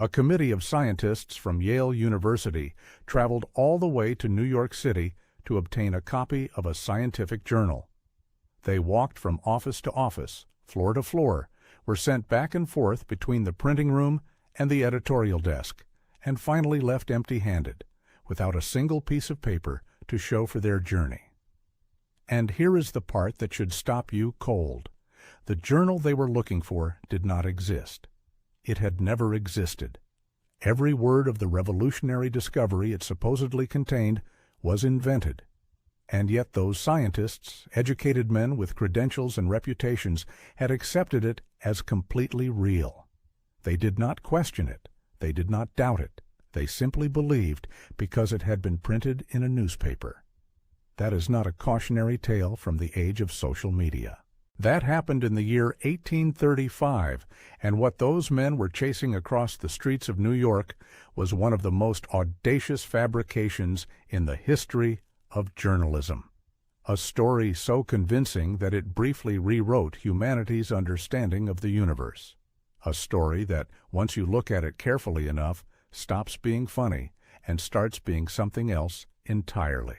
A committee of scientists from Yale University traveled all the way to New York City to obtain a copy of a scientific journal. They walked from office to office, floor to floor, were sent back and forth between the printing room and the editorial desk, and finally left empty-handed, without a single piece of paper to show for their journey. And here is the part that should stop you cold. The journal they were looking for did not exist. It had never existed. Every word of the revolutionary discovery it supposedly contained was invented. And yet those scientists, educated men with credentials and reputations, had accepted it as completely real. They did not question it. They did not doubt it. They simply believed because it had been printed in a newspaper. That is not a cautionary tale from the age of social media. That happened in the year 1835, and what those men were chasing across the streets of New York was one of the most audacious fabrications in the history of journalism. A story so convincing that it briefly rewrote humanity's understanding of the universe. A story that, once you look at it carefully enough, stops being funny and starts being something else entirely.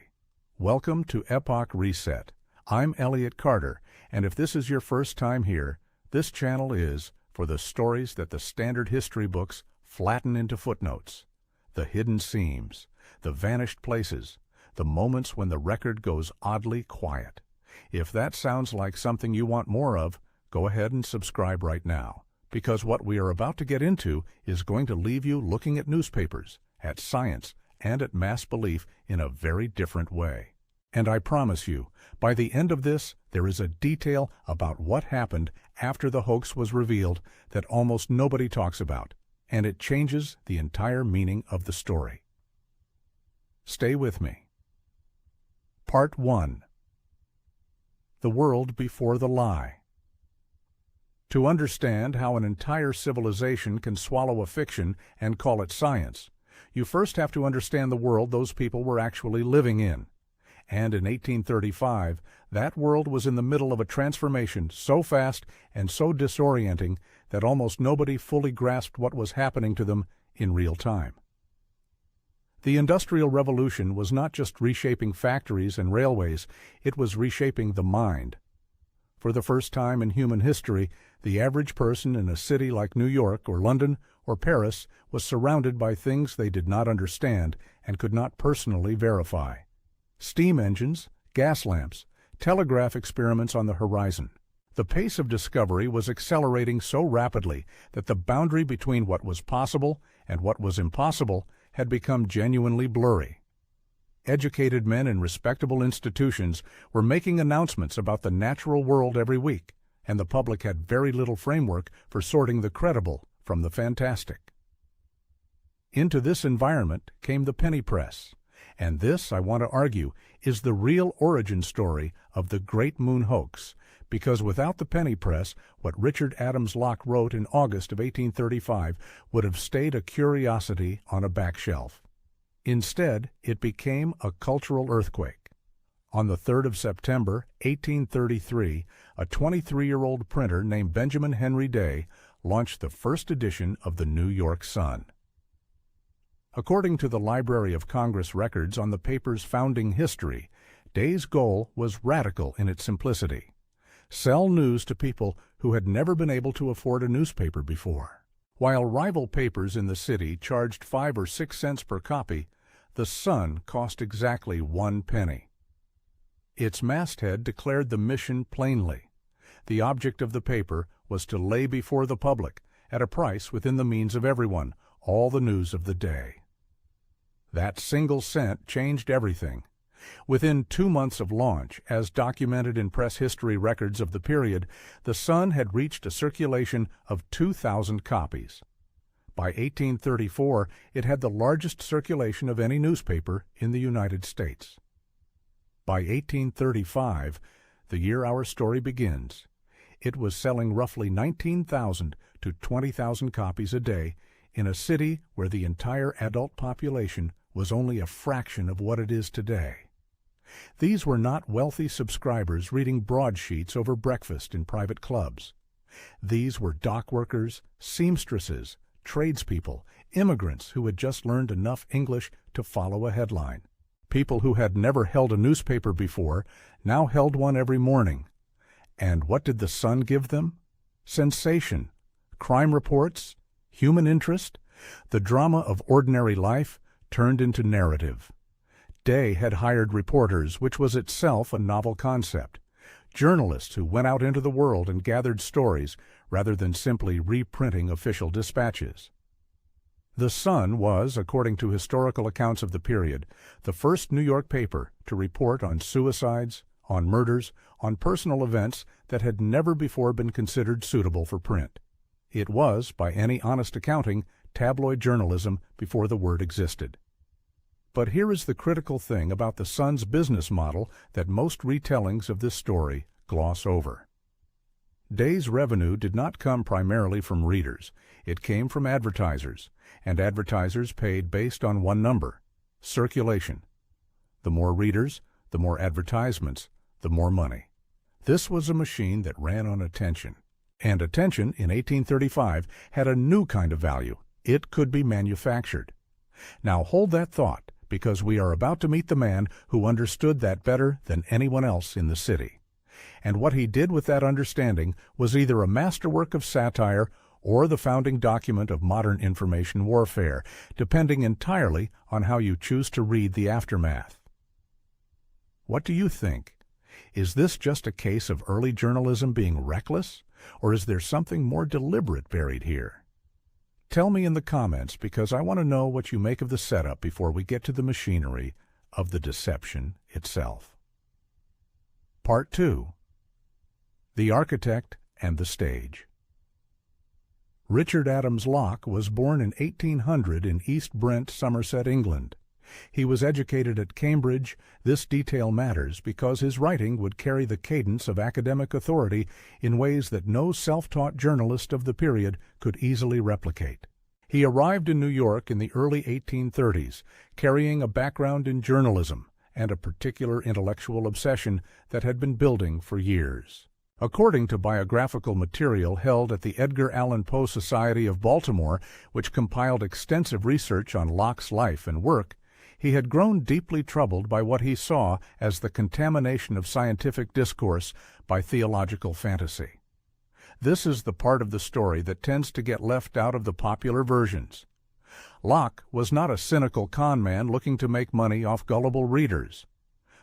Welcome to Epoch Reset. I'm Elliot Carter, and if this is your first time here, this channel is for the stories that the standard history books flatten into footnotes, the hidden seams, the vanished places, the moments when the record goes oddly quiet. If that sounds like something you want more of, go ahead and subscribe right now, because what we are about to get into is going to leave you looking at newspapers, at science, and at mass belief in a very different way. And I promise you, by the end of this, there is a detail about what happened after the hoax was revealed that almost nobody talks about, and it changes the entire meaning of the story. Stay with me. Part 1. The World Before the Lie. To understand how an entire civilization can swallow a fiction and call it science, you first have to understand the world those people were actually living in. And in 1835, that world was in the middle of a transformation so fast and so disorienting that almost nobody fully grasped what was happening to them in real time. The Industrial Revolution was not just reshaping factories and railways, it was reshaping the mind. For the first time in human history, the average person in a city like New York or London or Paris was surrounded by things they did not understand and could not personally verify. Steam engines, gas lamps, telegraph experiments on the horizon. The pace of discovery was accelerating so rapidly that the boundary between what was possible and what was impossible had become genuinely blurry. Educated men in respectable institutions were making announcements about the natural world every week, and the public had very little framework for sorting the credible from the fantastic. Into this environment came the penny press. And this, I want to argue, is the real origin story of the Great Moon Hoax, because without the penny press, what Richard Adams Locke wrote in August of 1835 would have stayed a curiosity on a back shelf. Instead, it became a cultural earthquake. On the 3rd of September, 1833, a 23-year-old printer named Benjamin Henry Day launched the first edition of the New York Sun. According to the Library of Congress records on the paper's founding history, Day's goal was radical in its simplicity. Sell news to people who had never been able to afford a newspaper before. While rival papers in the city charged 5 or 6 cents per copy, the Sun cost exactly 1 penny. Its masthead declared the mission plainly. The object of the paper was to lay before the public, at a price within the means of everyone, all the news of the day. That single cent changed everything. Within 2 months of launch, as documented in press history records of the period, the Sun had reached a circulation of 2,000 copies. By 1834, it had the largest circulation of any newspaper in the United States. By 1835, the year our story begins, it was selling roughly 19,000 to 20,000 copies a day in a city where the entire adult population was only a fraction of what it is today. These were not wealthy subscribers reading broadsheets over breakfast in private clubs. These were dock workers, seamstresses, tradespeople, immigrants who had just learned enough English to follow a headline. People who had never held a newspaper before now held one every morning. And what did the Sun give them? Sensation, crime reports, human interest, the drama of ordinary life turned into narrative. Day had hired reporters, which was itself a novel concept. Journalists who went out into the world and gathered stories rather than simply reprinting official dispatches. The Sun was, according to historical accounts of the period, the first New York paper to report on suicides, on murders, on personal events that had never before been considered suitable for print. It was, by any honest accounting, tabloid journalism before the word existed. But here is the critical thing about the Sun's business model that most retellings of this story gloss over. Day's revenue did not come primarily from readers. It came from advertisers, and advertisers paid based on one number: circulation. The more readers, the more advertisements, the more money. This was a machine that ran on attention. And attention, in 1835, had a new kind of value. It could be manufactured. Now hold that thought, because we are about to meet the man who understood that better than anyone else in the city. And what he did with that understanding was either a masterwork of satire or the founding document of modern information warfare, depending entirely on how you choose to read the aftermath. What do you think? Is this just a case of early journalism being reckless, or is there something more deliberate buried here? Tell me in the comments, because I want to know what you make of the setup before we get to the machinery of the deception itself. Part 2. The Architect and the Stage. Richard Adams Locke was born in 1800 in East Brent, Somerset, England. He was educated at Cambridge. This detail matters because his writing would carry the cadence of academic authority in ways that no self-taught journalist of the period could easily replicate. He arrived in New York in the early 1830s, carrying a background in journalism and a particular intellectual obsession that had been building for years. According to biographical material held at the Edgar Allan Poe Society of Baltimore, which compiled extensive research on Locke's life and work, he had grown deeply troubled by what he saw as the contamination of scientific discourse by theological fantasy. This is the part of the story that tends to get left out of the popular versions. Locke was not a cynical con man looking to make money off gullible readers.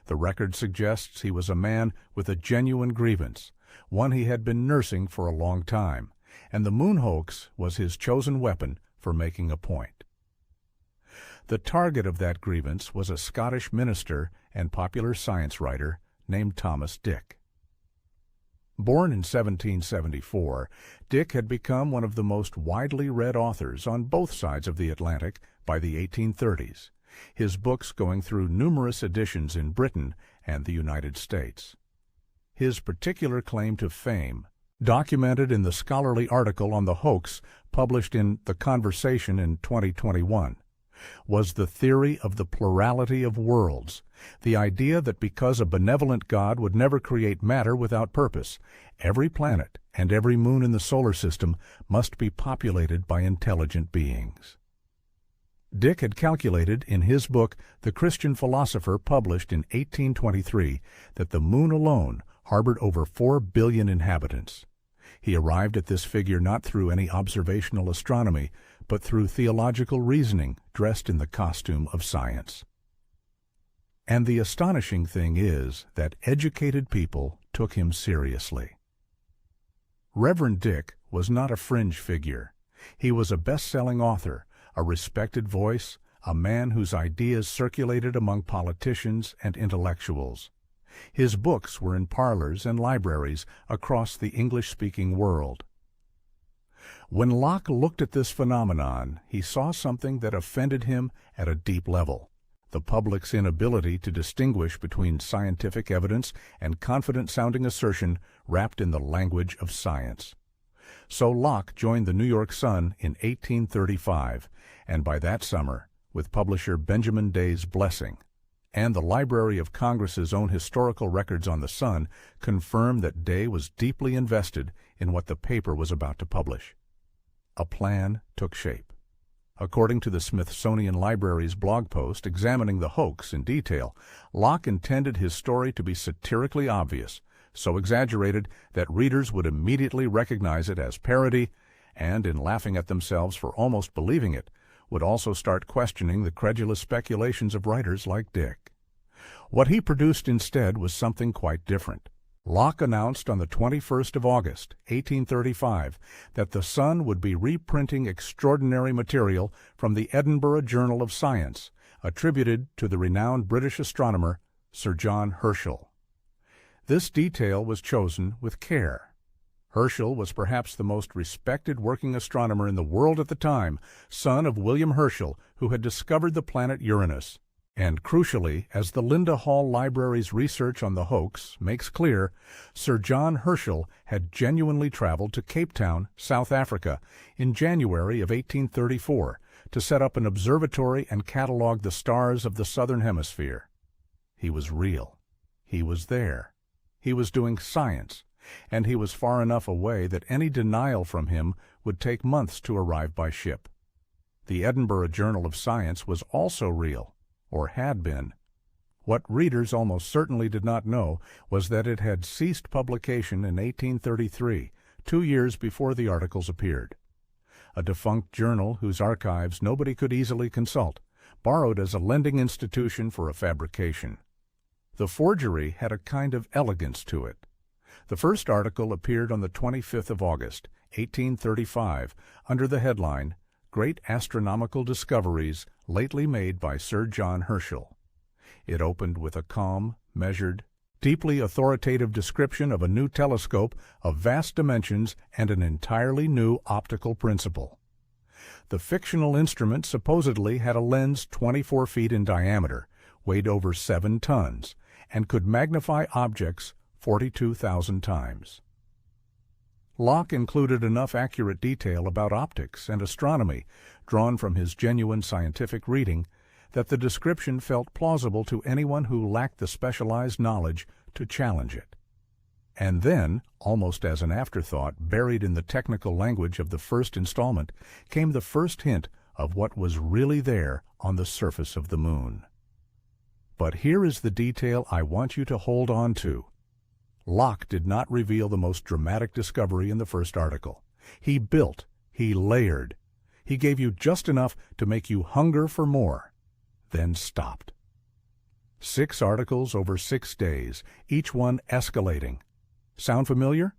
The record suggests he was a man with a genuine grievance, one he had been nursing for a long time, and the moon hoax was his chosen weapon for making a point. The target of that grievance was a Scottish minister and popular science writer named Thomas Dick. Born in 1774, Dick had become one of the most widely read authors on both sides of the Atlantic by the 1830s, his books going through numerous editions in Britain and the United States. His particular claim to fame, documented in the scholarly article on the hoax published in The Conversation in 2021, was the theory of the plurality of worlds, the idea that because a benevolent God would never create matter without purpose, every planet and every moon in the solar system must be populated by intelligent beings. Dick had calculated in his book, The Christian Philosopher, published in 1823, that the moon alone harbored over 4 billion inhabitants. He arrived at this figure not through any observational astronomy, but through theological reasoning dressed in the costume of science. And the astonishing thing is that educated people took him seriously. Reverend Dick was not a fringe figure. He was a best-selling author, a respected voice, a man whose ideas circulated among politicians and intellectuals. His books were in parlors and libraries across the English-speaking world. When Locke looked at this phenomenon, he saw something that offended him at a deep level: the public's inability to distinguish between scientific evidence and confident-sounding assertion wrapped in the language of science. So Locke joined the New York Sun in 1835, and by that summer, with publisher Benjamin Day's blessing, and the Library of Congress's own historical records on the Sun confirmed that Day was deeply invested in what the paper was about to publish. A plan took shape. According to the Smithsonian Library's blog post examining the hoax in detail, Locke intended his story to be satirically obvious, so exaggerated that readers would immediately recognize it as parody, and, in laughing at themselves for almost believing it, would also start questioning the credulous speculations of writers like Dick. What he produced instead was something quite different. Locke announced on the 21st of August, 1835, that the Sun would be reprinting extraordinary material from the Edinburgh Journal of Science, attributed to the renowned British astronomer Sir John Herschel. This detail was chosen with care. Herschel was perhaps the most respected working astronomer in the world at the time, son of William Herschel, who had discovered the planet Uranus. And crucially, as the Linda Hall Library's research on the hoax makes clear, Sir John Herschel had genuinely traveled to Cape Town, South Africa, in January of 1834 to set up an observatory and catalog the stars of the southern hemisphere. He was real. He was there. He was doing science, and he was far enough away that any denial from him would take months to arrive by ship. The Edinburgh Journal of Science was also real, or had been. What readers almost certainly did not know was that it had ceased publication in 1833, 2 years before the articles appeared. A defunct journal whose archives nobody could easily consult, borrowed as a lending institution for a fabrication. The forgery had a kind of elegance to it. The first article appeared on the 25th of August, 1835, under the headline, Great Astronomical Discoveries Lately Made by Sir John Herschel. It opened with a calm, measured, deeply authoritative description of a new telescope of vast dimensions and an entirely new optical principle. The fictional instrument supposedly had a lens 24 feet in diameter, weighed over 7 tons, and could magnify objects 42,000 times. Locke included enough accurate detail about optics and astronomy, drawn from his genuine scientific reading, that the description felt plausible to anyone who lacked the specialized knowledge to challenge it. And then, almost as an afterthought, buried in the technical language of the first installment, came the first hint of what was really there on the surface of the moon. But here is the detail I want you to hold on to. Locke did not reveal the most dramatic discovery in the first article. He built, he layered. He gave you just enough to make you hunger for more, then stopped. 6 articles over 6 days, each one escalating. Sound familiar?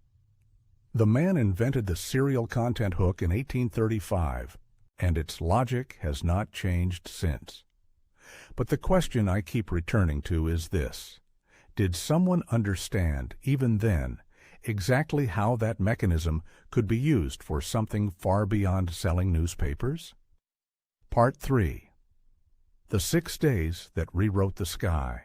The man invented the serial content hook in 1835, and its logic has not changed since. But the question I keep returning to is this. Did someone understand, even then, exactly how that mechanism could be used for something far beyond selling newspapers? Part 3. The 6 days that rewrote the sky.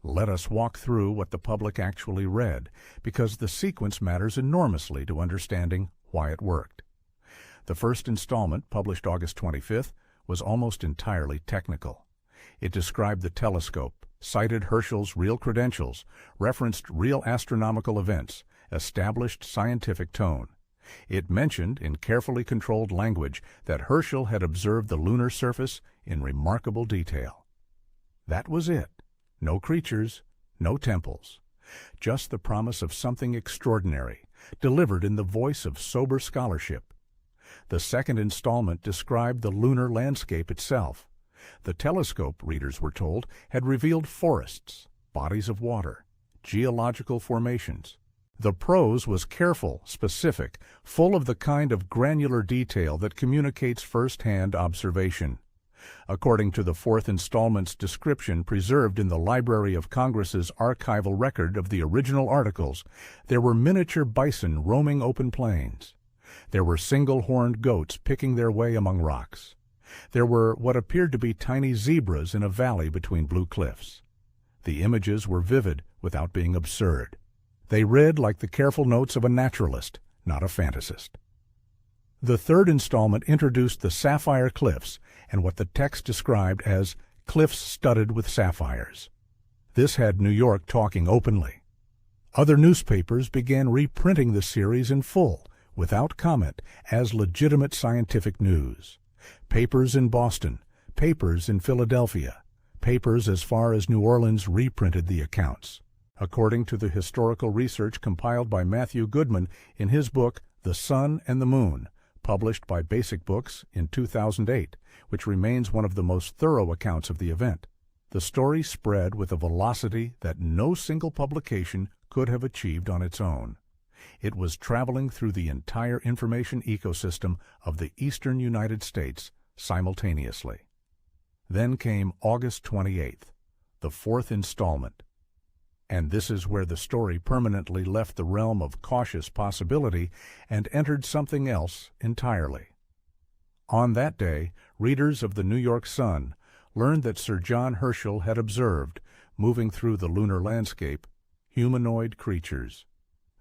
Let us walk through what the public actually read, because the sequence matters enormously to understanding why it worked. The first installment, published August 25th, was almost entirely technical. It described the telescope, cited Herschel's real credentials, referenced real astronomical events, established scientific tone. It mentioned, in carefully controlled language, that Herschel had observed the lunar surface in remarkable detail. That was it. No creatures, no temples. Just the promise of something extraordinary, delivered in the voice of sober scholarship. The second installment described the lunar landscape itself. The telescope, readers were told, had revealed forests, bodies of water, geological formations. The prose was careful, specific, full of the kind of granular detail that communicates first-hand observation. According to the fourth installment's description preserved in the Library of Congress's archival record of the original articles, there were miniature bison roaming open plains. There were single-horned goats picking their way among rocks. There were what appeared to be tiny zebras in a valley between blue cliffs. The images were vivid without being absurd. They read like the careful notes of a naturalist, not a fantasist. The third installment introduced the Sapphire Cliffs and what the text described as cliffs studded with sapphires. This had New York talking openly. Other newspapers began reprinting the series in full, without comment, as legitimate scientific news. Papers in Boston, papers in Philadelphia, papers as far as New Orleans reprinted the accounts. According to the historical research compiled by Matthew Goodman in his book The Sun and the Moon, published by Basic Books in 2008, which remains one of the most thorough accounts of the event, the story spread with a velocity that no single publication could have achieved on its own. It was traveling through the entire information ecosystem of the eastern United States simultaneously. Then came August 28th, the fourth installment. And this is where the story permanently left the realm of cautious possibility and entered something else entirely. On that day, readers of the New York Sun learned that Sir John Herschel had observed, moving through the lunar landscape, humanoid creatures.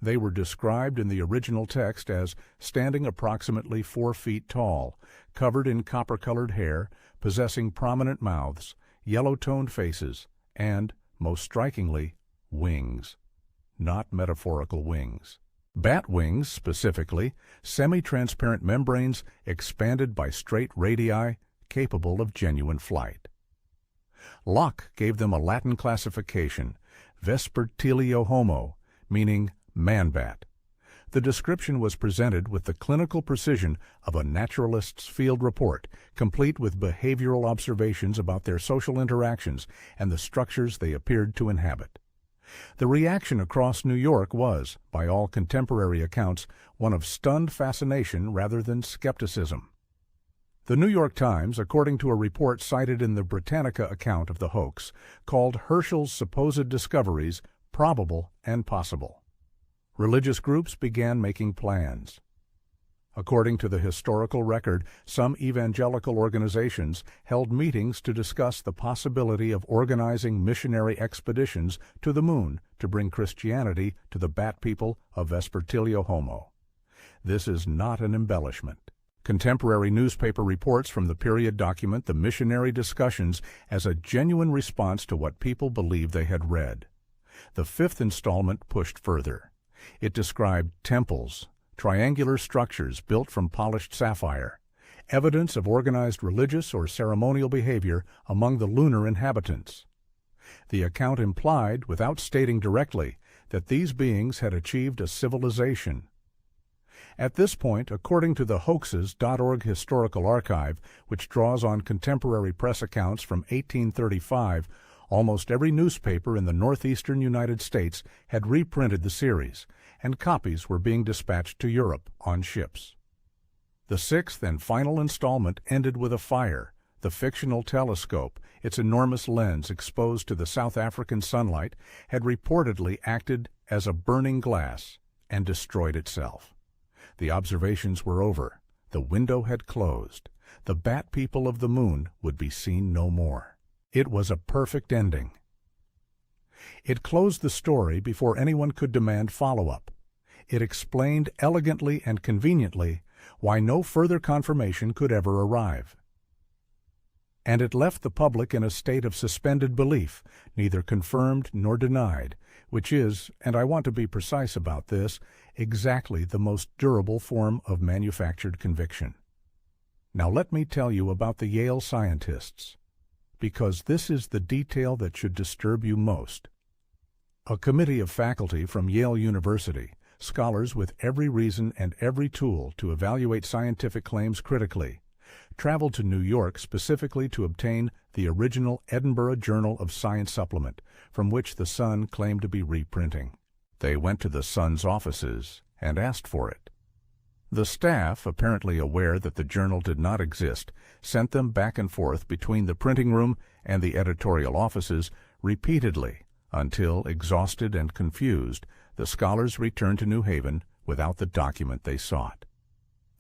They were described in the original text as standing approximately 4 feet tall, covered in copper-colored hair, possessing prominent mouths, yellow-toned faces, and, most strikingly, wings. Not metaphorical wings. Bat wings, specifically, semi-transparent membranes expanded by straight radii capable of genuine flight. Locke gave them a Latin classification, Vespertilio-homo, meaning man-bat. The description was presented with the clinical precision of a naturalist's field report, complete with behavioral observations about their social interactions and the structures they appeared to inhabit. The reaction across New York was, by all contemporary accounts, one of stunned fascination rather than skepticism. The New York Times, according to a report cited in the Britannica account of the hoax, called Herschel's supposed discoveries probable and possible. Religious groups began making plans. According to the historical record, some evangelical organizations held meetings to discuss the possibility of organizing missionary expeditions to the moon to bring Christianity to the bat people of Vespertilio-homo. This is not an embellishment. Contemporary newspaper reports from the period document the missionary discussions as a genuine response to what people believed they had read. The fifth installment pushed further. It described temples, triangular structures built from polished sapphire, evidence of organized religious or ceremonial behavior among the lunar inhabitants. The account implied, without stating directly, that these beings had achieved a civilization. At this point, according to the hoaxes.org historical archive, which draws on contemporary press accounts from 1835, almost every newspaper in the northeastern United States had reprinted the series, and copies were being dispatched to Europe on ships. The sixth and final installment ended with a fire. The fictional telescope, its enormous lens exposed to the South African sunlight, had reportedly acted as a burning glass and destroyed itself. The observations were over. The window had closed. The bat people of the moon would be seen no more. It was a perfect ending. It closed the story before anyone could demand follow-up. It explained elegantly and conveniently why no further confirmation could ever arrive. And it left the public in a state of suspended belief, neither confirmed nor denied, which is, and I want to be precise about this, exactly the most durable form of manufactured conviction. Now let me tell you about the Yale scientists, because this is the detail that should disturb you most. A committee of faculty from Yale University, scholars with every reason and every tool to evaluate scientific claims critically, traveled to New York specifically to obtain the original Edinburgh Journal of Science supplement, from which the Sun claimed to be reprinting. They went to the Sun's offices and asked for it. The staff, apparently aware that the journal did not exist, sent them back and forth between the printing room and the editorial offices repeatedly, until, exhausted and confused, the scholars returned to New Haven without the document they sought.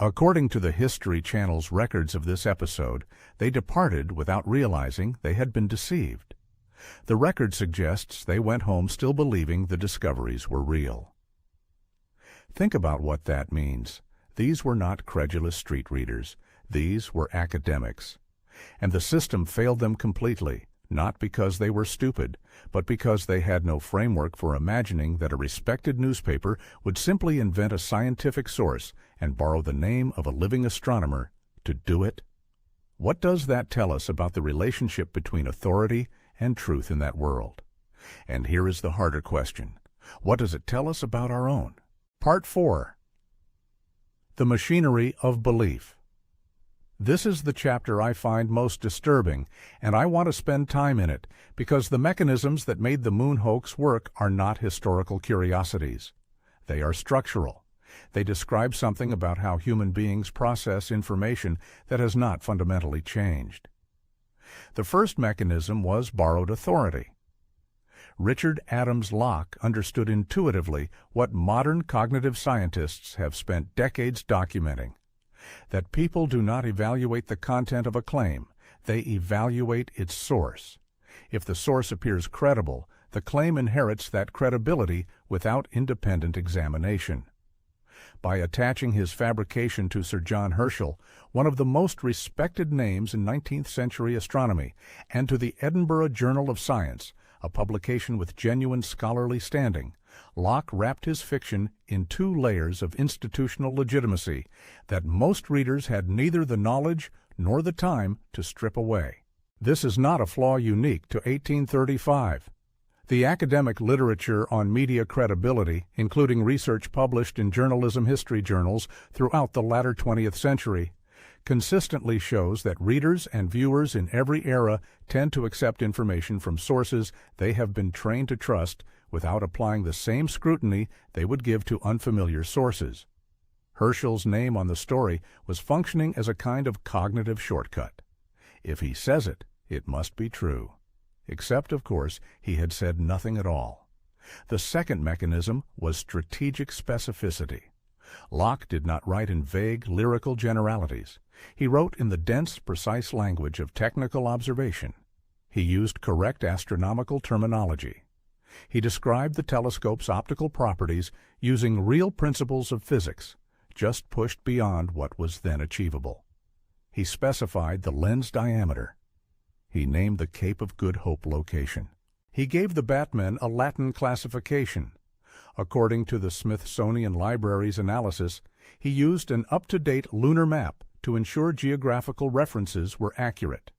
According to the History Channel's records of this episode, they departed without realizing they had been deceived. The record suggests they went home still believing the discoveries were real. Think about what that means. These were not credulous street readers. These were academics. And the system failed them completely, not because they were stupid, but because they had no framework for imagining that a respected newspaper would simply invent a scientific source and borrow the name of a living astronomer to do it? What does that tell us about the relationship between authority and truth in that world? And here is the harder question. What does it tell us about our own? Part 4. The Machinery of Belief. This is the chapter I find most disturbing, and I want to spend time in it because the mechanisms that made the moon hoax work are not historical curiosities. They are structural. They describe something about how human beings process information that has not fundamentally changed. The first mechanism was borrowed authority. Richard Adams Locke understood intuitively what modern cognitive scientists have spent decades documenting: that people do not evaluate the content of a claim, they evaluate its source. If the source appears credible, the claim inherits that credibility without independent examination. By attaching his fabrication to Sir John Herschel, one of the most respected names in 19th century astronomy, and to the Edinburgh Journal of Science, a publication with genuine scholarly standing, Locke wrapped his fiction in 2 layers of institutional legitimacy that most readers had neither the knowledge nor the time to strip away. This is not a flaw unique to 1835. The academic literature on media credibility, including research published in journalism history journals throughout the latter 20th century, consistently shows that readers and viewers in every era tend to accept information from sources they have been trained to trust without applying the same scrutiny they would give to unfamiliar sources. Herschel's name on the story was functioning as a kind of cognitive shortcut. If he says it, it must be true. Except, of course, he had said nothing at all. The second mechanism was strategic specificity. Locke did not write in vague, lyrical generalities. He wrote in the dense, precise language of technical observation. He used correct astronomical terminology. He described the telescope's optical properties using real principles of physics, just pushed beyond what was then achievable. He specified the lens diameter. He named the Cape of Good Hope location. He gave the Batmen a Latin classification. According to the Smithsonian Library's analysis, he used an up-to-date lunar map to ensure geographical references were accurate.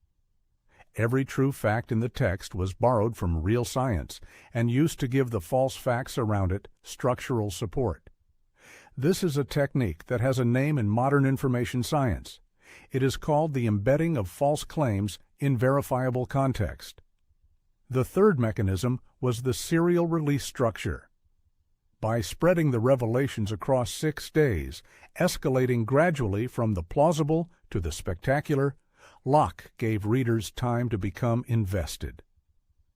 Every true fact in the text was borrowed from real science and used to give the false facts around it structural support. This is a technique that has a name in modern information science. It is called the embedding of false claims in verifiable context. The third mechanism was the serial release structure. By spreading the revelations across 6 days, escalating gradually from the plausible to the spectacular, Locke gave readers time to become invested.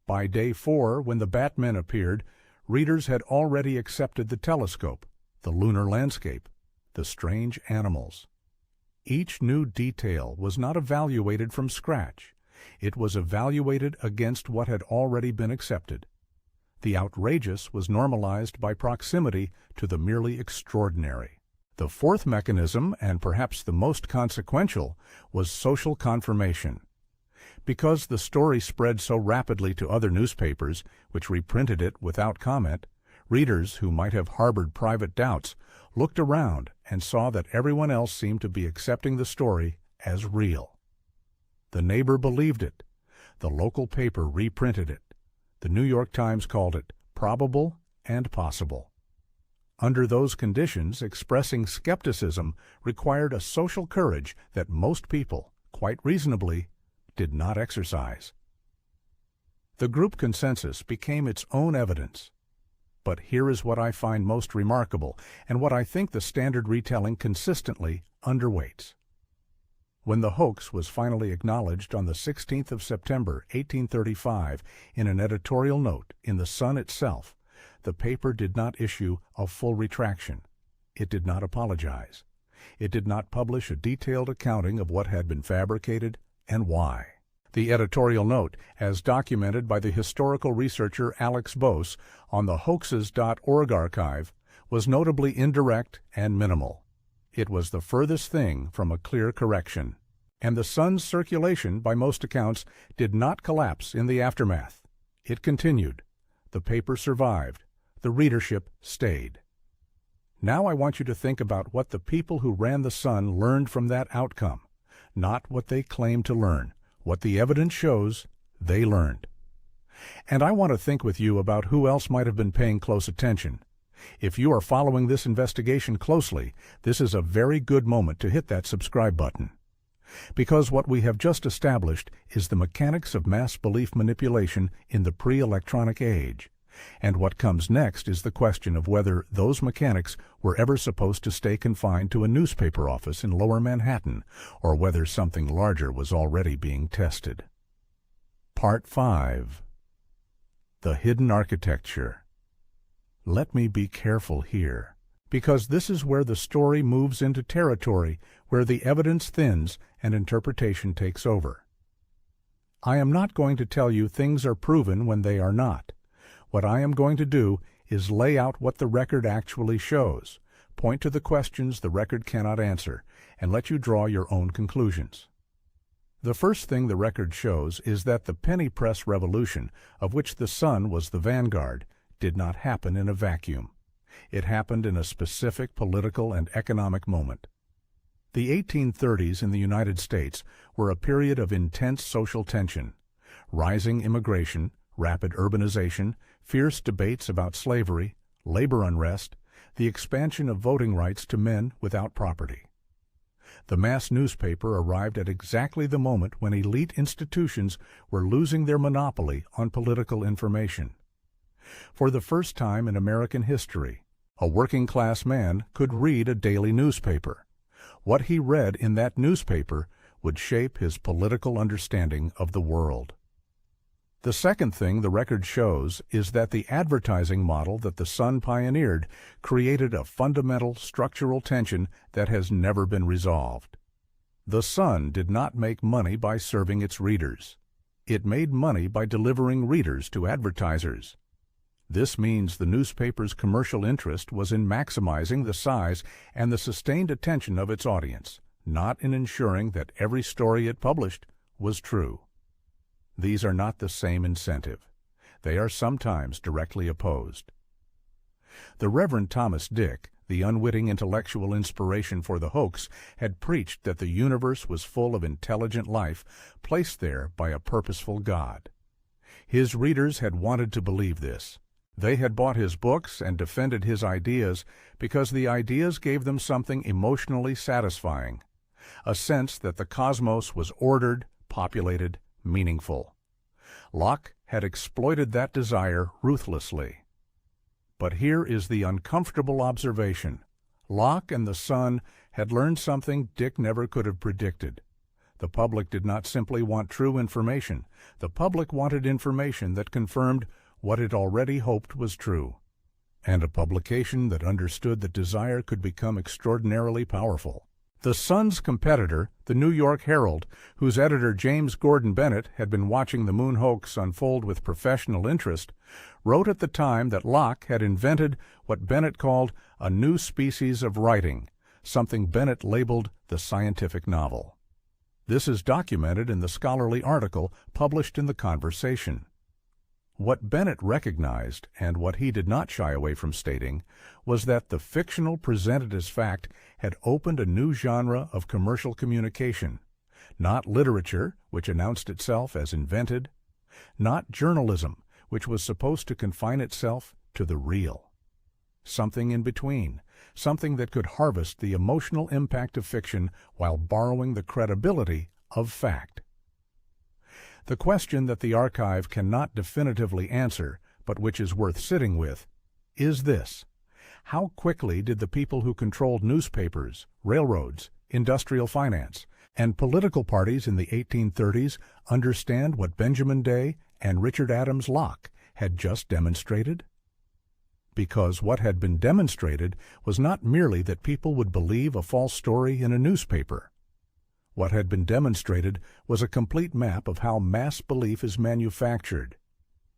By day 4, when the Batmen appeared, readers had already accepted the telescope, the lunar landscape, the strange animals. Each new detail was not evaluated from scratch. It was evaluated against what had already been accepted. The outrageous was normalized by proximity to the merely extraordinary. The fourth mechanism, and perhaps the most consequential, was social confirmation. Because the story spread so rapidly to other newspapers, which reprinted it without comment, readers who might have harbored private doubts looked around and saw that everyone else seemed to be accepting the story as real. The neighbor believed it. The local paper reprinted it. The New York Times called it probable and possible. Under those conditions, expressing skepticism required a social courage that most people, quite reasonably, did not exercise. The group consensus became its own evidence. But here is what I find most remarkable, and what I think the standard retelling consistently underweights. When the hoax was finally acknowledged on the 16th of September, 1835, in an editorial note in the Sun itself, the paper did not issue a full retraction. It did not apologize. It did not publish a detailed accounting of what had been fabricated and why. The editorial note, as documented by the historical researcher Alex Bose on the hoaxes.org archive, was notably indirect and minimal. It was the furthest thing from a clear correction. And the Sun's circulation, by most accounts, did not collapse in the aftermath. It continued. The paper survived. The readership stayed. Now I want you to think about what the people who ran the sun learned from that outcome, not what they claim to learn, what the evidence shows they learned. And I want to think with you about who else might have been paying close attention. If you are following this investigation closely, this is a very good moment to hit that subscribe button. Because what we have just established is the mechanics of mass belief manipulation in the pre-electronic age. And what comes next is the question of whether those mechanics were ever supposed to stay confined to a newspaper office in Lower Manhattan, or whether something larger was already being tested. Part 5. The Hidden Architecture. Let me be careful here, because this is where the story moves into territory where the evidence thins and interpretation takes over. I am not going to tell you things are proven when they are not. What I am going to do is lay out what the record actually shows, point to the questions the record cannot answer, and let you draw your own conclusions. The first thing the record shows is that the penny press revolution, of which the sun was the vanguard, did not happen in a vacuum. It happened in a specific political and economic moment. The 1830s in the United States were a period of intense social tension. Rising immigration, rapid urbanization, fierce debates about slavery, labor unrest, the expansion of voting rights to men without property. The mass newspaper arrived at exactly the moment when elite institutions were losing their monopoly on political information. For the first time in American history, a working-class man could read a daily newspaper. What he read in that newspaper would shape his political understanding of the world. The second thing the record shows is that the advertising model that the Sun pioneered created a fundamental structural tension that has never been resolved. The Sun did not make money by serving its readers. It made money by delivering readers to advertisers. This means the newspaper's commercial interest was in maximizing the size and the sustained attention of its audience, not in ensuring that every story it published was true. These are not the same incentive. They are sometimes directly opposed. The Reverend Thomas Dick, the unwitting intellectual inspiration for the hoax, had preached that the universe was full of intelligent life placed there by a purposeful God. His readers had wanted to believe this. They had bought his books and defended his ideas because the ideas gave them something emotionally satisfying, a sense that the cosmos was ordered, populated, meaningful. Locke had exploited that desire ruthlessly. But here is the uncomfortable observation. Locke and the Sun had learned something Dick never could have predicted. The public did not simply want true information. The public wanted information that confirmed what it already hoped was true. And a publication that understood that desire could become extraordinarily powerful. The Sun's competitor, the New York Herald, whose editor James Gordon Bennett had been watching the moon hoax unfold with professional interest, wrote at the time that Locke had invented what Bennett called a new species of writing, something Bennett labeled the scientific novel. This is documented in the scholarly article published in The Conversation. What Bennett recognized, and what he did not shy away from stating, was that the fictional presented as fact had opened a new genre of commercial communication, not literature, which announced itself as invented, not journalism, which was supposed to confine itself to the real. Something in between, something that could harvest the emotional impact of fiction while borrowing the credibility of fact. The question that the archive cannot definitively answer, but which is worth sitting with, is this: how quickly did the people who controlled newspapers, railroads, industrial finance, and political parties in the 1830s understand what Benjamin Day and Richard Adams Locke had just demonstrated? Because what had been demonstrated was not merely that people would believe a false story in a newspaper. What had been demonstrated was a complete map of how mass belief is manufactured.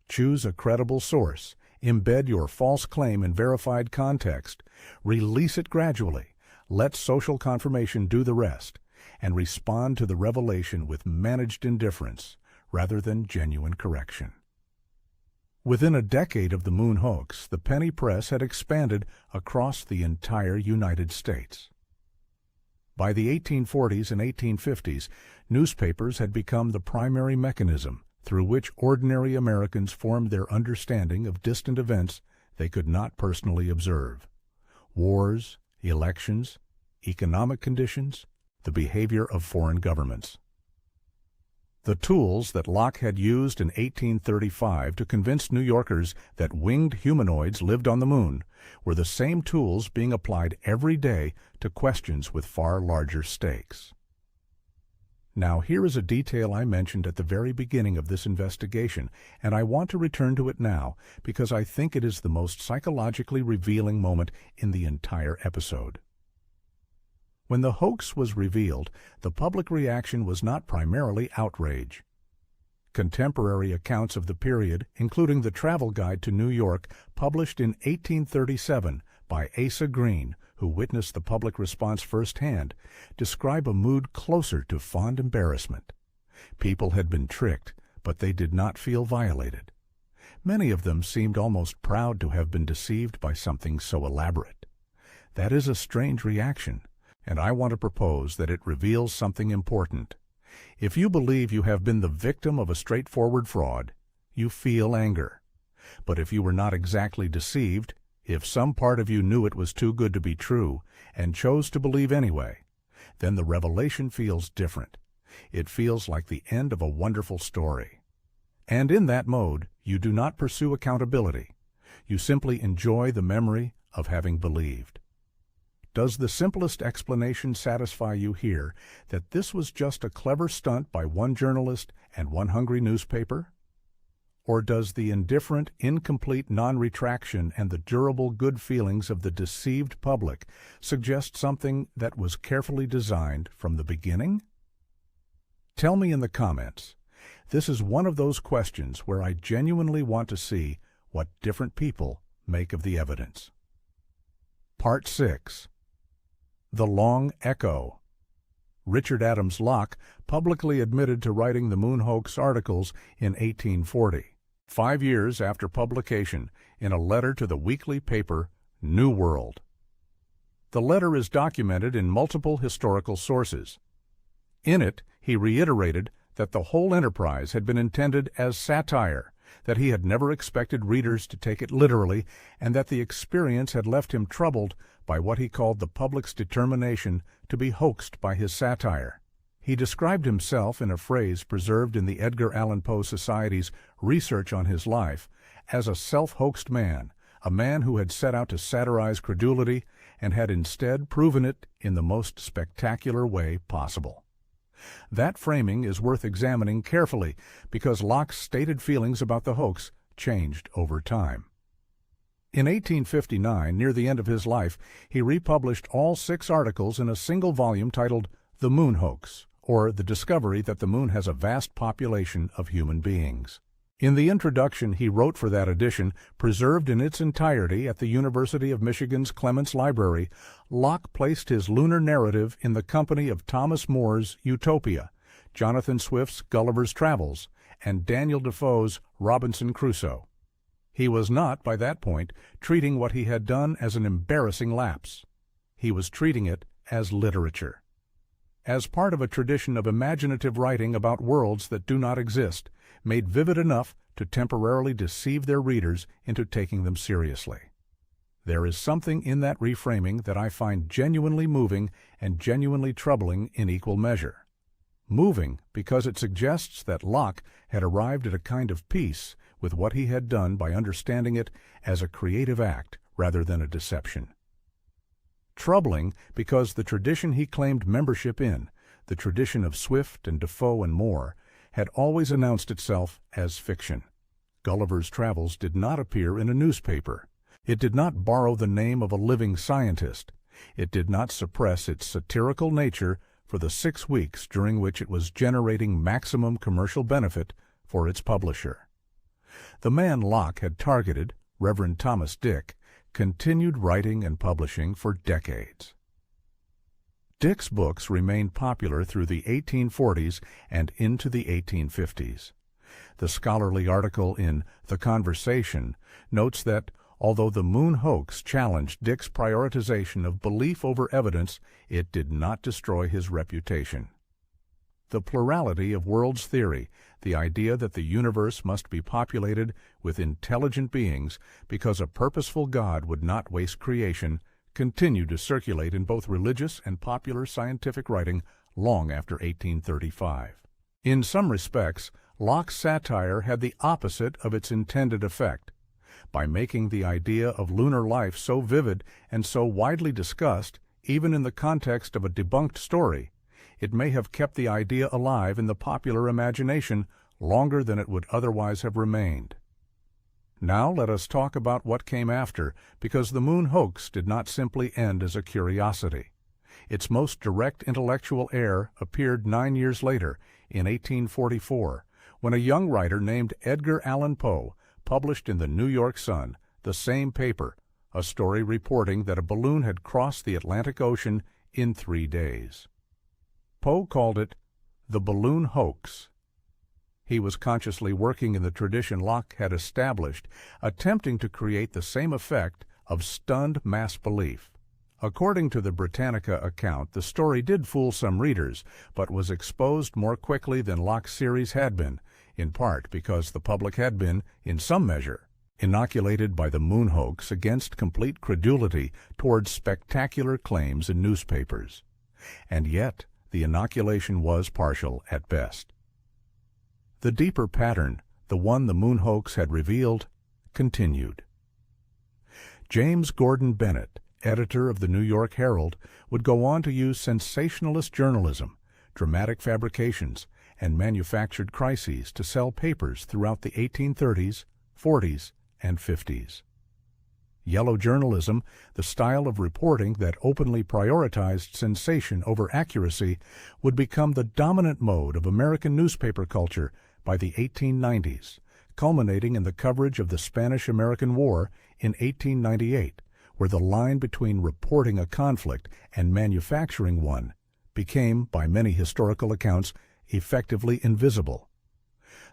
Choose a credible source, embed your false claim in verified context, release it gradually, let social confirmation do the rest, and respond to the revelation with managed indifference rather than genuine correction. Within a decade of the moon hoax, the penny press had expanded across the entire United States. By the 1840s and 1850s, newspapers had become the primary mechanism through which ordinary Americans formed their understanding of distant events they could not personally observe: wars, elections, economic conditions, the behavior of foreign governments. The tools that Locke had used in 1835 to convince New Yorkers that winged humanoids lived on the moon were the same tools being applied every day to questions with far larger stakes. Now, here is a detail I mentioned at the very beginning of this investigation, and I want to return to it now because I think it is the most psychologically revealing moment in the entire episode. When the hoax was revealed, the public reaction was not primarily outrage. Contemporary accounts of the period, including the Travel Guide to New York, published in 1837 by Asa Green, who witnessed the public response firsthand, describe a mood closer to fond embarrassment. People had been tricked, but they did not feel violated. Many of them seemed almost proud to have been deceived by something so elaborate. That is a strange reaction, and I want to propose that it reveals something important. If you believe you have been the victim of a straightforward fraud, you feel anger. But if you were not exactly deceived, if some part of you knew it was too good to be true and chose to believe anyway, then the revelation feels different. It feels like the end of a wonderful story. And in that mode, you do not pursue accountability. You simply enjoy the memory of having believed. Does the simplest explanation satisfy you here that this was just a clever stunt by one journalist and one hungry newspaper? Or does the indifferent, incomplete non-retraction and the durable good feelings of the deceived public suggest something that was carefully designed from the beginning? Tell me in the comments. This is one of those questions where I genuinely want to see what different people make of the evidence. Part 6. The Long Echo. Richard Adams Locke publicly admitted to writing the moon hoax articles in 1840, 5 years after publication, in a letter to the weekly paper New World. The letter is documented in multiple historical sources. In it, he reiterated that the whole enterprise had been intended as satire, that he had never expected readers to take it literally, and that the experience had left him troubled by what he called the public's determination to be hoaxed by his satire. He described himself in a phrase preserved in the Edgar Allan Poe Society's research on his life as a self-hoaxed man, a man who had set out to satirize credulity and had instead proven it in the most spectacular way possible. That framing is worth examining carefully because Locke's stated feelings about the hoax changed over time. In 1859, near the end of his life, he republished all 6 articles in a single volume titled The Moon Hoax, or The Discovery that the Moon Has a Vast Population of Human Beings. In the introduction he wrote for that edition, preserved in its entirety at the University of Michigan's Clements Library, Locke placed his lunar narrative in the company of Thomas More's Utopia, Jonathan Swift's Gulliver's Travels, and Daniel Defoe's Robinson Crusoe. He was not, by that point, treating what he had done as an embarrassing lapse. He was treating it as literature. As part of a tradition of imaginative writing about worlds that do not exist, made vivid enough to temporarily deceive their readers into taking them seriously. There is something in that reframing that I find genuinely moving and genuinely troubling in equal measure. Moving because it suggests that Locke had arrived at a kind of peace with what he had done by understanding it as a creative act rather than a deception. Troubling because the tradition he claimed membership in, the tradition of Swift and Defoe and Moore, had always announced itself as fiction. Gulliver's Travels did not appear in a newspaper. It did not borrow the name of a living scientist. It did not suppress its satirical nature for the 6 weeks during which it was generating maximum commercial benefit for its publisher. The man Locke had targeted, Reverend Thomas Dick, continued writing and publishing for decades. Dick's books remained popular through the 1840s and into the 1850s. The scholarly article in The Conversation notes that, although the moon hoax challenged Dick's prioritization of belief over evidence, it did not destroy his reputation. The plurality of worlds theory, the idea that the universe must be populated with intelligent beings because a purposeful God would not waste creation, continued to circulate in both religious and popular scientific writing long after 1835. In some respects, Locke's satire had the opposite of its intended effect. By making the idea of lunar life so vivid and so widely discussed, even in the context of a debunked story, it may have kept the idea alive in the popular imagination longer than it would otherwise have remained. Now let us talk about what came after, because the moon hoax did not simply end as a curiosity. Its most direct intellectual heir appeared 9 years later, in 1844, when a young writer named Edgar Allan Poe published in the New York Sun, the same paper, a story reporting that a balloon had crossed the Atlantic Ocean in 3 days. Poe called it the balloon hoax. He was consciously working in the tradition Locke had established, attempting to create the same effect of stunned mass belief. According to the Britannica account, the story did fool some readers, but was exposed more quickly than Locke's series had been, in part because the public had been, in some measure, inoculated by the moon hoax against complete credulity towards spectacular claims in newspapers. And yet, the inoculation was partial at best. The deeper pattern, the one the moon hoax had revealed, continued. James Gordon Bennett, editor of the New York Herald, would go on to use sensationalist journalism, dramatic fabrications, and manufactured crises to sell papers throughout the 1830s, 40s, and 50s. Yellow journalism, the style of reporting that openly prioritized sensation over accuracy, would become the dominant mode of American newspaper culture by the 1890s, culminating in the coverage of the Spanish-American War in 1898, where the line between reporting a conflict and manufacturing one became, by many historical accounts, effectively invisible.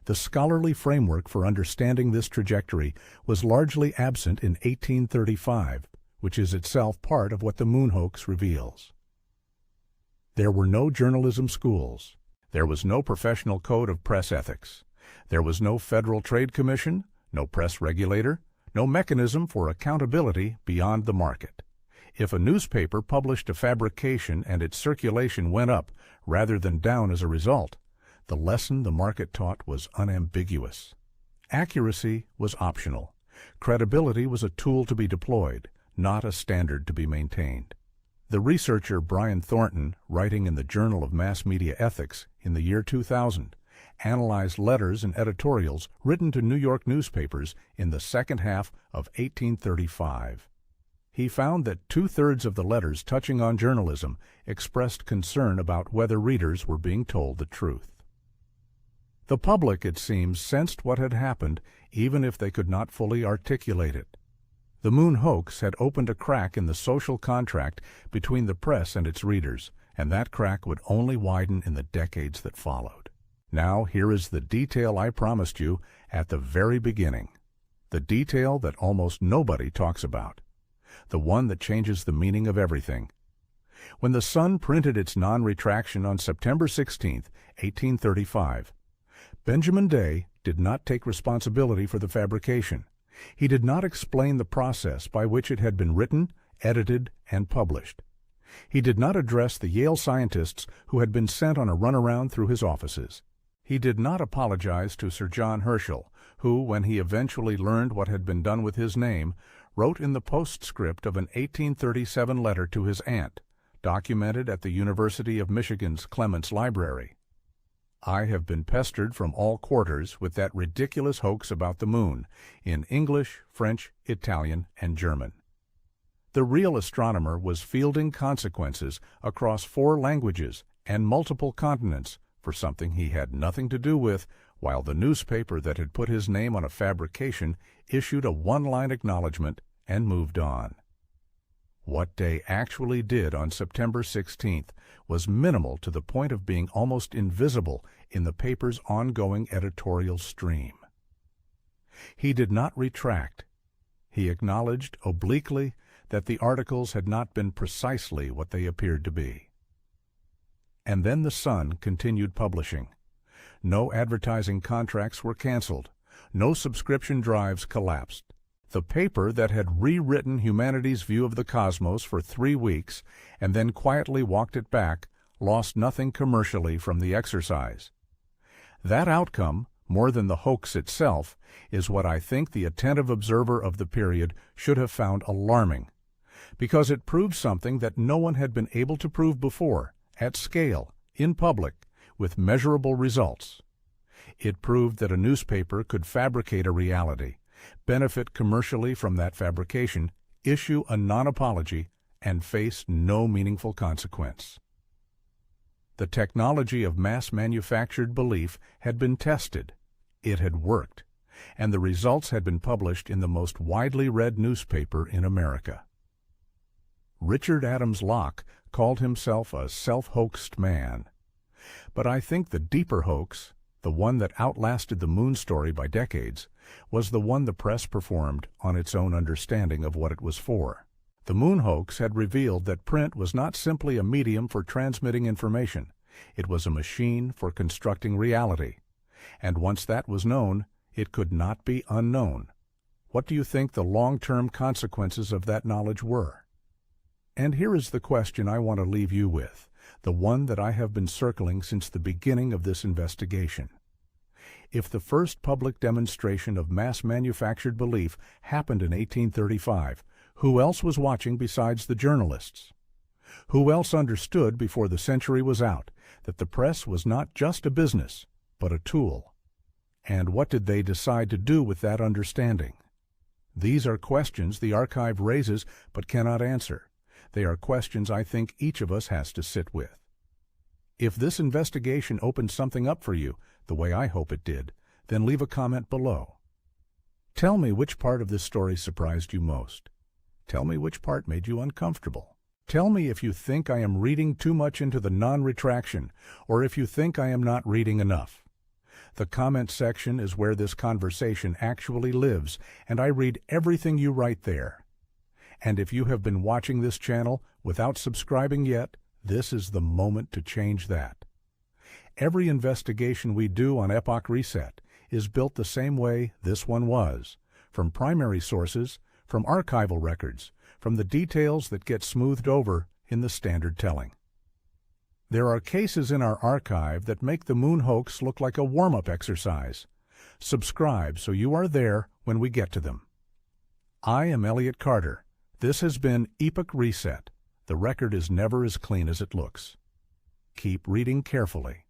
The scholarly framework for understanding this trajectory was largely absent in 1835, which is itself part of what the moon hoax reveals. There were no journalism schools. There was no professional code of press ethics. There was no Federal Trade Commission, no press regulator, no mechanism for accountability beyond the market. If a newspaper published a fabrication and its circulation went up rather than down as a result, the lesson the market taught was unambiguous. Accuracy was optional. Credibility was a tool to be deployed, not a standard to be maintained. The researcher Brian Thornton, writing in the Journal of Mass Media Ethics in the year 2000, analyzed letters and editorials written to New York newspapers in the second half of 1835. He found that 2/3 of the letters touching on journalism expressed concern about whether readers were being told the truth. The public, it seems, sensed what had happened, even if they could not fully articulate it. The moon hoax had opened a crack in the social contract between the press and its readers, and that crack would only widen in the decades that followed. Now here is the detail I promised you at the very beginning, the detail that almost nobody talks about, the one that changes the meaning of everything. When the Sun printed its non-retraction on September 16, 1835, Benjamin Day did not take responsibility for the fabrication. He did not explain the process by which it had been written, edited, and published. He did not address the Yale scientists who had been sent on a runaround through his offices. He did not apologize to Sir John Herschel, who, when he eventually learned what had been done with his name, wrote in the postscript of an 1837 letter to his aunt, documented at the University of Michigan's Clements Library. I have been pestered from all quarters with that ridiculous hoax about the moon, in English, French, Italian, and German. The real astronomer was fielding consequences across 4 languages and multiple continents for something he had nothing to do with, while the newspaper that had put his name on a fabrication issued a one-line acknowledgment and moved on. What Day actually did on September 16th was minimal to the point of being almost invisible in the paper's ongoing editorial stream. He did not retract. He acknowledged obliquely that the articles had not been precisely what they appeared to be. And then the Sun continued publishing. No advertising contracts were canceled. No subscription drives collapsed. The paper that had rewritten humanity's view of the cosmos for 3 weeks and then quietly walked it back lost nothing commercially from the exercise. That outcome, more than the hoax itself, is what I think the attentive observer of the period should have found alarming, because it proved something that no one had been able to prove before, at scale, in public, with measurable results. It proved that a newspaper could fabricate a reality, benefit commercially from that fabrication, issue a non-apology, and face no meaningful consequence. The technology of mass-manufactured belief had been tested. It had worked, and the results had been published in the most widely read newspaper in America. Richard Adams Locke called himself a self-hoaxed man. But I think the deeper hoax, the one that outlasted the moon story by decades, was the one the press performed on its own understanding of what it was for. The moon hoax had revealed that print was not simply a medium for transmitting information. It was a machine for constructing reality. And once that was known, it could not be unknown. What do you think the long-term consequences of that knowledge were? And here is the question I want to leave you with, the one that I have been circling since the beginning of this investigation. If the first public demonstration of mass-manufactured belief happened in 1835, who else was watching besides the journalists? Who else understood before the century was out that the press was not just a business, but a tool? And what did they decide to do with that understanding? These are questions the archive raises but cannot answer. They are questions I think each of us has to sit with. If this investigation opened something up for you, the way I hope it did, then leave a comment below. Tell me which part of this story surprised you most. Tell me which part made you uncomfortable. Tell me if you think I am reading too much into the non-retraction, or if you think I am not reading enough. The comment section is where this conversation actually lives, and I read everything you write there. And if you have been watching this channel without subscribing yet, this is the moment to change that. Every investigation we do on Epoch Reset is built the same way this one was, from primary sources, from archival records, from the details that get smoothed over in the standard telling. There are cases in our archive that make the moon hoax look like a warm-up exercise. Subscribe so you are there when we get to them. I am Elliot Carter. This has been Epoch Reset. The record is never as clean as it looks. Keep reading carefully.